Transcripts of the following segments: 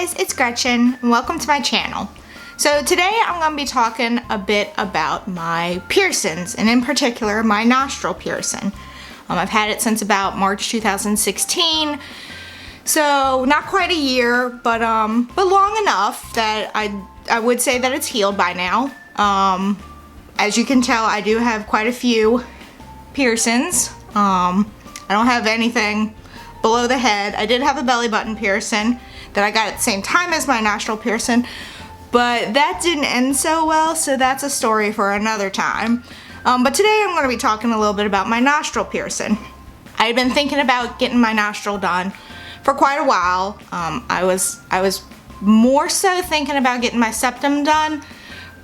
guys, it's Gretchen and welcome to my channel. So today I'm going to be talking a bit about my piercings, and in particular my nostril piercing. I've had it since about March 2016, so not quite a year, but long enough that I would say that it's healed by now. As you can tell, I do have quite a few piercings. I don't have anything below the head. I did have a belly button piercing that I got at the same time as my nostril piercing, but that didn't end so well, so that's a story for another time. But today I'm going to be talking a little bit about my nostril piercing. I had been thinking about getting my nostril done for quite a while. I was more so thinking about getting my septum done,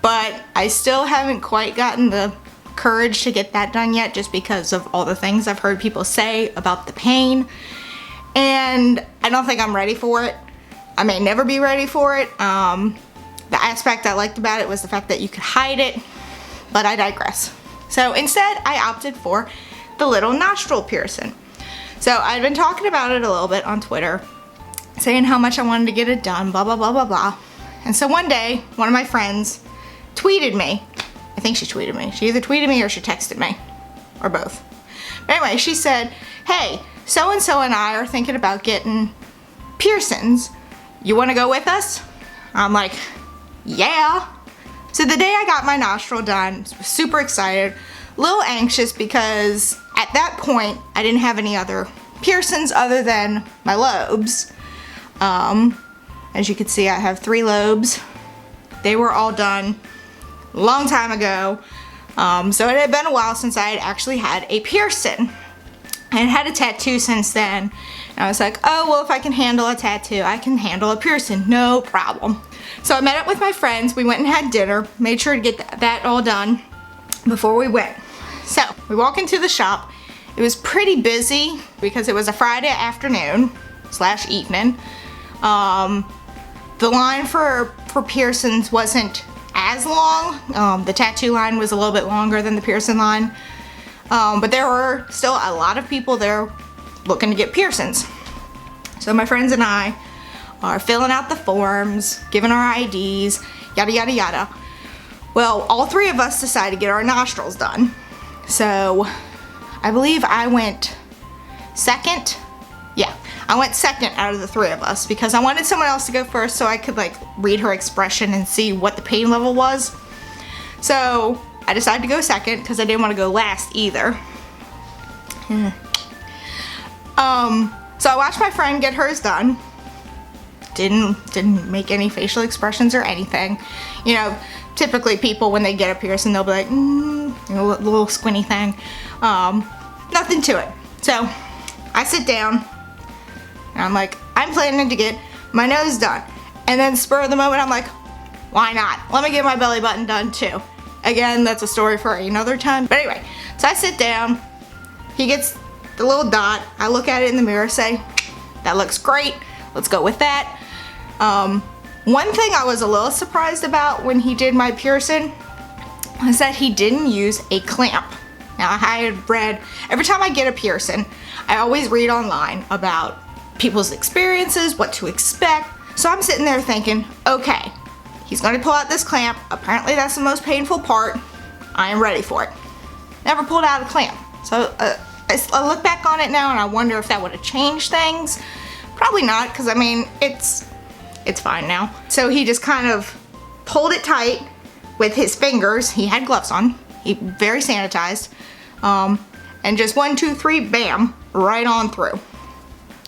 but I still haven't quite gotten the courage to get that done yet, just because of all the things I've heard people say about the pain, and I don't think I'm ready for it. I may never be ready for it. The aspect I liked about it was the fact that you could hide it, but I digress. So instead I opted for the little nostril piercing. So I'd been talking about it a little bit on Twitter, saying how much I wanted to get it done, blah blah blah blah blah. And so one day one of my friends tweeted me. I think she tweeted me. She either tweeted me or she texted me, or both. But anyway, she said, hey, so and so and I are thinking about getting piercings. You want to go with us? I'm like, yeah. So the day I got my nostril done, I was super excited, a little anxious because at that point I didn't have any other piercings other than my lobes. As you can see, I have 3 lobes. They were all done a long time ago. So it had been a while since I had actually had a piercing. I had had a tattoo since then. And I was like, oh, well, if I can handle a tattoo, I can handle a piercing, no problem. So I met up with my friends, we went and had dinner, made sure to get that all done before we went. So we walk into the shop. It was pretty busy because it was a Friday afternoon / evening. The line for piercings wasn't as long. The tattoo line was a little bit longer than the piercing line. But there were still a lot of people there looking to get piercings. So my friends and I are filling out the forms, giving our IDs, yada yada yada. Well, all 3 of us decided to get our nostrils done. So I believe I went second. Yeah, I went second out of the 3 of us because I wanted someone else to go first so I could like read her expression and see what the pain level was. So I decided to go second because I didn't want to go last either. So I watched my friend get hers done. Didn't make any facial expressions or anything. You know, typically people when they get a piercing, they'll be like, you know, a little squinty thing. Nothing to it. So I sit down and I'm like, I'm planning to get my nose done. And then spur of the moment, I'm like, why not? Let me get my belly button done too. Again, that's a story for another time. But anyway, so I sit down. He gets the little dot. I look at it in the mirror, say, that looks great. Let's go with that. One thing I was a little surprised about when he did my piercing was that he didn't use a clamp. Now I had read, every time I get a piercing, I always read online about people's experiences, what to expect. So I'm sitting there thinking, okay, he's going to pull out this clamp. Apparently that's the most painful part. I am ready for it. Never pulled out a clamp. So I look back on it now and I wonder if that would have changed things. Probably not, because I mean, it's fine now. So he just kind of pulled it tight with his fingers. He had gloves on. He very sanitized. And just 1, 2, 3, bam, right on through.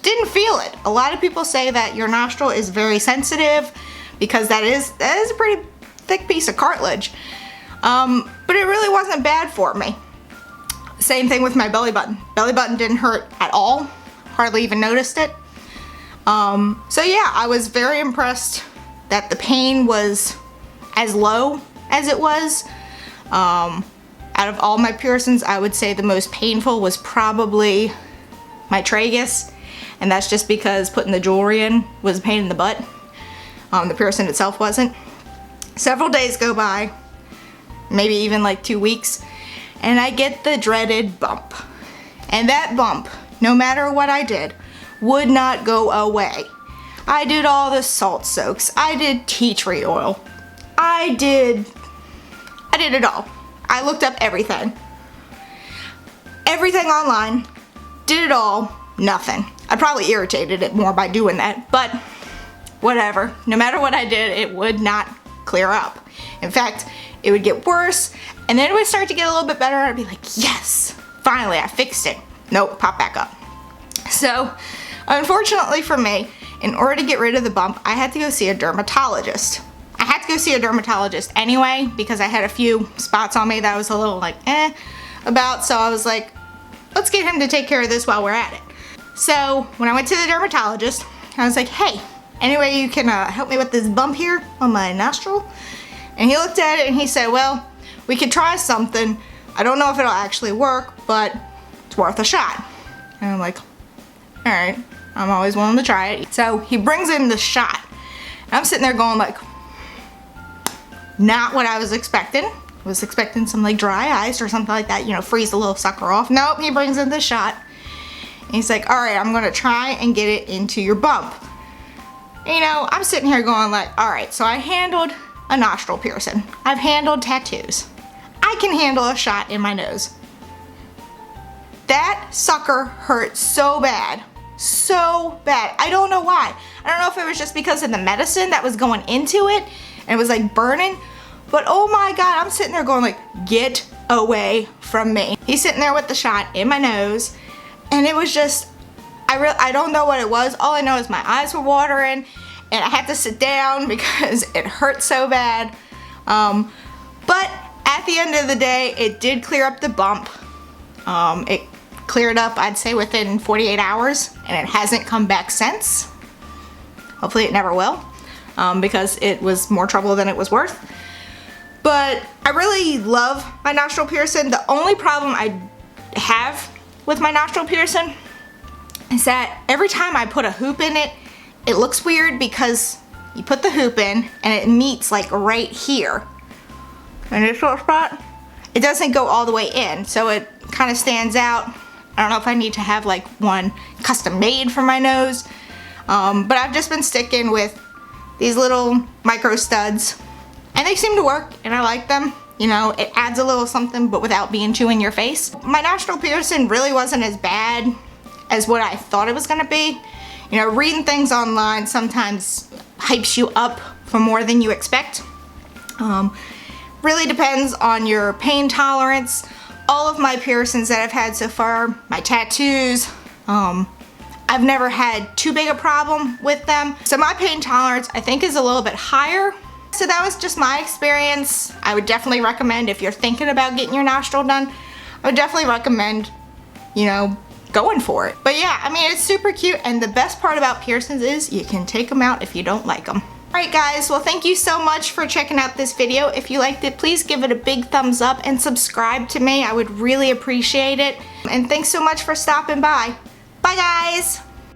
Didn't feel it. A lot of people say that your nostril is very sensitive because that is a pretty thick piece of cartilage. But it really wasn't bad for me. Same thing with my belly button. Belly button didn't hurt at all. Hardly even noticed it. So yeah, I was very impressed that the pain was as low as it was. Out of all my piercings, I would say the most painful was probably my tragus. And that's just because putting the jewelry in was a pain in the butt. The piercing itself wasn't. Several days go by, maybe even like 2 weeks, and I get the dreaded bump. And that bump, no matter what I did, would not go away. I did all the salt soaks. I did tea tree oil. I did it all. I looked up everything. Everything online. Did it all. Nothing. I probably irritated it more by doing that, but whatever. No matter what I did, it would not clear up. In fact, it would get worse, and then it would start to get a little bit better, and I'd be like, yes, finally, I fixed it. Nope, pop back up. So, unfortunately for me, in order to get rid of the bump, I had to go see a dermatologist. I had to go see a dermatologist anyway, because I had a few spots on me that I was a little like, about, so I was like, let's get him to take care of this while we're at it. So, when I went to the dermatologist, I was like, hey, any way you can help me with this bump here on my nostril? And he looked at it and he said, well, we could try something. I don't know if it'll actually work, but it's worth a shot. And I'm like, all right, I'm always willing to try it. So he brings in the shot. And I'm sitting there going like, not what I was expecting. I was expecting some like dry ice or something like that, you know, freeze the little sucker off. Nope, he brings in the shot. And he's like, all right, I'm gonna try and get it into your bump. And, you know, I'm sitting here going like, all right, so I handled a nostril piercing. I've handled tattoos. I can handle a shot in my nose. That sucker hurt so bad. So bad. I don't know why. I don't know if it was just because of the medicine that was going into it and it was like burning, but oh my God, I'm sitting there going like, get away from me. He's sitting there with the shot in my nose and it was just, I don't know what it was. All I know is my eyes were watering and I had to sit down because it hurt so bad. But at the end of the day, it did clear up the bump. It cleared up, I'd say, within 48 hours, and it hasn't come back since. Hopefully it never will, because it was more trouble than it was worth. But I really love my nostril piercing. The only problem I have with my nostril piercing is that every time I put a hoop in it, it looks weird because you put the hoop in and it meets like right here. And this little spot, it doesn't go all the way in, so it kind of stands out. I don't know if I need to have like one custom made for my nose, but I've just been sticking with these little micro studs and they seem to work and I like them. You know, it adds a little something but without being too in your face. My nostril piercing really wasn't as bad as what I thought it was gonna be. You know, reading things online sometimes hypes you up for more than you expect. Really depends on your pain tolerance. All of my piercings that I've had so far, my tattoos, I've never had too big a problem with them. So my pain tolerance, I think, is a little bit higher. So that was just my experience. I would definitely recommend, if you're thinking about getting your nostril done, I would definitely recommend, you know, going for it. But yeah, I mean, it's super cute, and the best part about piercings is you can take them out if you don't like them. Alright guys, well thank you so much for checking out this video. If you liked it, please give it a big thumbs up and subscribe to me. I would really appreciate it. And thanks so much for stopping by. Bye guys!